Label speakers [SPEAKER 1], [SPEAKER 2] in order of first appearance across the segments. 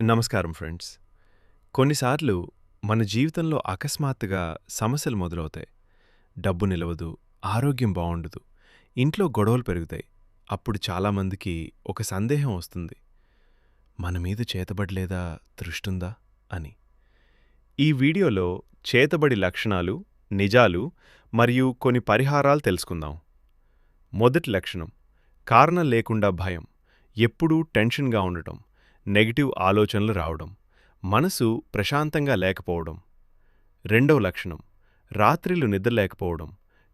[SPEAKER 1] నమస్కారం ఫ్రెండ్స్. కొన్నిసార్లు మన జీవితంలో అకస్మాత్తుగా సమస్యలు మొదలవుతాయి. డబ్బు నిలవదు, ఆరోగ్యం బావుండదు, ఇంట్లో గొడవలు పెరుగుతాయి. అప్పుడు చాలామందికి ఒక సందేహం వస్తుంది. మన మీద చేతబడి లేదా దృష్టుందా అని. ఈ వీడియోలో చేతబడి లక్షణాలు, నిజాలు మరియు కొన్ని పరిహారాలు తెలుసుకుందాం. మొదటి లక్షణం కారణం లేకుండా భయం, ఎప్పుడూ టెన్షన్గా ఉండటం, నెగటివ్ ఆలోచనలు రావడం, మనసు ప్రశాంతంగా లేకపోవడం. రెండవ లక్షణం రాత్రిళ్ళు నిద్రలేకపోవడం,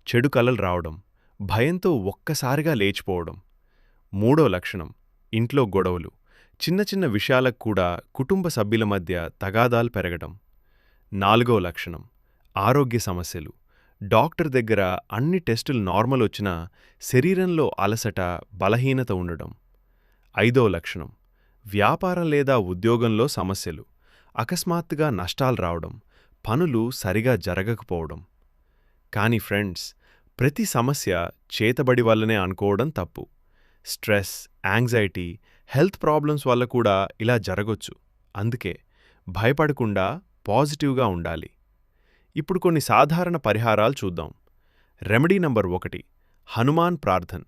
[SPEAKER 1] చెడు కలలు రావడం, భయంతో ఒక్కసారిగా లేచిపోవడం. మూడో లక్షణం ఇంట్లో గొడవలు, చిన్న చిన్న విషయాలకు కూడా కుటుంబ సభ్యుల మధ్య తగాదాలు పెరగడం. నాలుగో లక్షణం ఆరోగ్య సమస్యలు, డాక్టర్ దగ్గర అన్ని టెస్టులు నార్మల్ వచ్చినా శరీరంలో అలసట, బలహీనత ఉండడం. ఐదో లక్షణం వ్యాపారం లేదా ఉద్యోగంలో సమస్యలు, అకస్మాత్తుగా నష్టాలు రావడం, పనులు సరిగా జరగకపోవడం. కానీ ఫ్రెండ్స్, ప్రతి సమస్య చేతబడి వల్లనే అనుకోవడం తప్పు. స్ట్రెస్, యాంగ్జైటీ, హెల్త్ ప్రాబ్లమ్స్ వల్ల కూడా ఇలా జరగొచ్చు. అందుకే భయపడకుండా పాజిటివ్గా ఉండాలి. ఇప్పుడు కొన్ని సాధారణ పరిహారాలు చూద్దాం. రెమెడీ నంబర్ 1, హనుమాన్ ప్రార్థన్.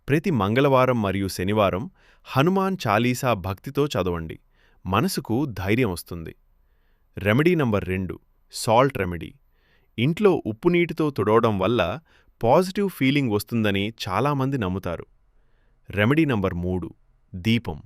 [SPEAKER 1] ప్రతి మంగళవారం మరియు శనివారం హనుమాన్ చాలీసా భక్తితో చదవండి. మనసుకు ధైర్యం వస్తుంది. Remedy number 2, salt remedy. ఇంట్లో ఉప్పు నీటితో తుడవడం వల్ల పాజిటివ్ ఫీలింగ్ వస్తుందని చాలామంది నమ్ముతారు. రెమెడీ నంబర్ 3, దీపం.